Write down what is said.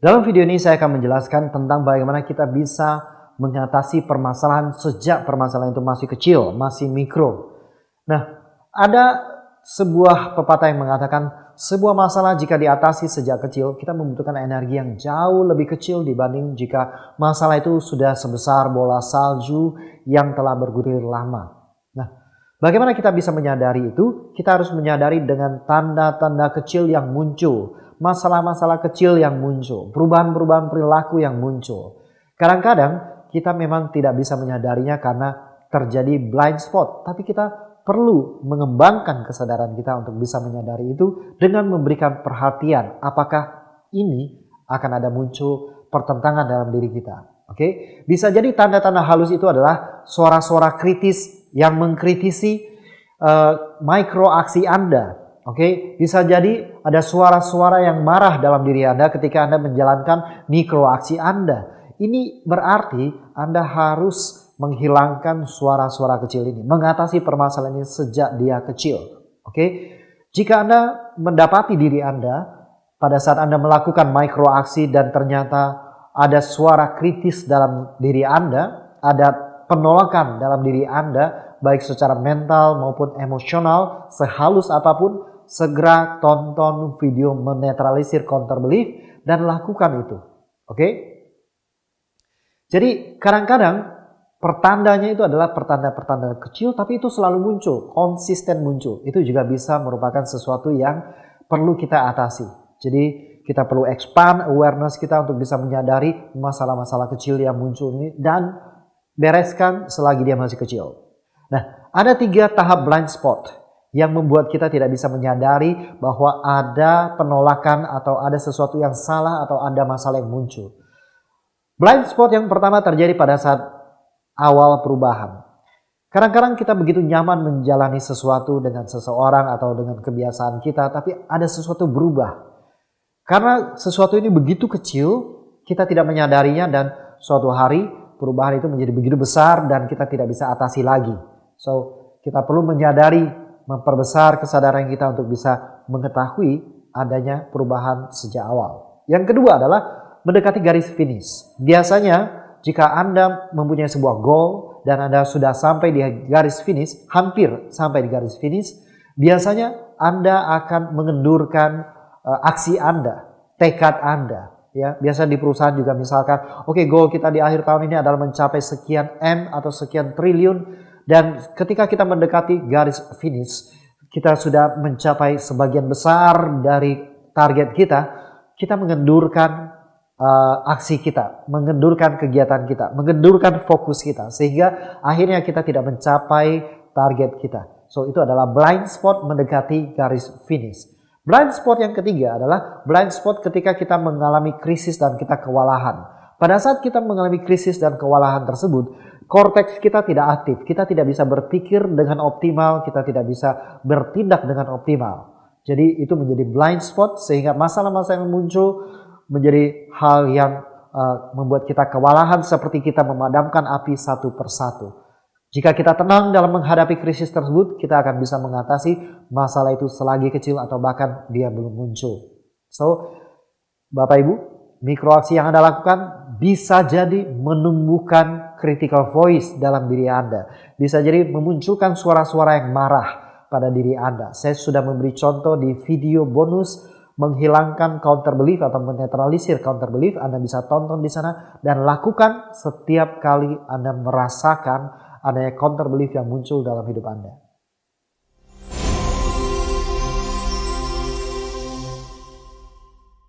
Dalam video ini saya akan menjelaskan tentang bagaimana kita bisa mengatasi permasalahan sejak permasalahan itu masih kecil, masih mikro. Nah, ada sebuah pepatah yang mengatakan sebuah masalah jika diatasi sejak kecil, kita membutuhkan energi yang jauh lebih kecil dibanding jika masalah itu sudah sebesar bola salju yang telah bergulir lama. Nah, bagaimana kita bisa menyadari itu? Kita harus menyadari dengan tanda-tanda kecil yang muncul. Masalah-masalah kecil yang muncul, perubahan-perubahan perilaku yang muncul. Kadang-kadang kita memang tidak bisa menyadarinya karena terjadi blind spot, tapi kita perlu mengembangkan kesadaran kita untuk bisa menyadari itu dengan memberikan perhatian apakah ini akan ada muncul pertentangan dalam diri kita. Oke, bisa jadi tanda-tanda halus itu adalah suara-suara kritis yang mengkritisi mikroaksi Anda. Oke, bisa jadi ada suara-suara yang marah dalam diri Anda ketika Anda menjalankan mikroaksi Anda. Ini berarti Anda harus menghilangkan suara-suara kecil ini, mengatasi permasalahan ini sejak dia kecil. Oke, jika Anda mendapati diri Anda pada saat Anda melakukan mikroaksi dan ternyata ada suara kritis dalam diri Anda, ada penolakan dalam diri Anda, baik secara mental maupun emosional, sehalus apapun, segera tonton video menetralisir counter belief dan lakukan itu. Oke? Jadi kadang-kadang pertandanya itu adalah pertanda-pertanda kecil tapi itu selalu muncul, konsisten muncul. Itu juga bisa merupakan sesuatu yang perlu kita atasi. Jadi kita perlu expand awareness kita untuk bisa menyadari masalah-masalah kecil yang muncul ini dan bereskan selagi dia masih kecil. Nah, ada 3 tahap blind spot yang membuat kita tidak bisa menyadari bahwa ada penolakan atau ada sesuatu yang salah atau ada masalah yang muncul. Blind spot yang pertama terjadi pada saat awal perubahan. Kadang-kadang kita begitu nyaman menjalani sesuatu dengan seseorang atau dengan kebiasaan kita, tapi ada sesuatu berubah. Karena sesuatu ini begitu kecil, kita tidak menyadarinya dan suatu hari perubahan itu menjadi begitu besar dan kita tidak bisa atasi lagi. So, kita perlu menyadari, memperbesar kesadaran kita untuk bisa mengetahui adanya perubahan sejak awal. Yang kedua adalah mendekati garis finish. Biasanya jika Anda mempunyai sebuah goal dan Anda sudah sampai di garis finish, hampir sampai di garis finish, biasanya Anda akan mengendurkan aksi Anda, tekad Anda. Ya, biasa di perusahaan juga misalkan, oke, goal kita di akhir tahun ini adalah mencapai sekian M atau sekian triliun. Dan ketika kita mendekati garis finish, kita sudah mencapai sebagian besar dari target kita, kita mengendurkan aksi kita, mengendurkan kegiatan kita, mengendurkan fokus kita. Sehingga akhirnya kita tidak mencapai target kita. So, itu adalah blind spot mendekati garis finish. Blind spot yang ketiga adalah blind spot ketika kita mengalami krisis dan kita kewalahan. Pada saat kita mengalami krisis dan kewalahan tersebut, korteks kita tidak aktif, kita tidak bisa berpikir dengan optimal, kita tidak bisa bertindak dengan optimal. Jadi itu menjadi blind spot sehingga masalah-masalah yang muncul menjadi hal yang membuat kita kewalahan seperti kita memadamkan api satu persatu. Jika kita tenang dalam menghadapi krisis tersebut, kita akan bisa mengatasi masalah itu selagi kecil atau bahkan dia belum muncul. So, Bapak Ibu, mikroaksi yang Anda lakukan bisa jadi menumbuhkan critical voice dalam diri Anda. Bisa jadi memunculkan suara-suara yang marah pada diri Anda. Saya sudah memberi contoh di video bonus menghilangkan counter belief atau menetralisir counter belief. Anda bisa tonton di sana dan lakukan setiap kali Anda merasakan adanya counter belief yang muncul dalam hidup Anda.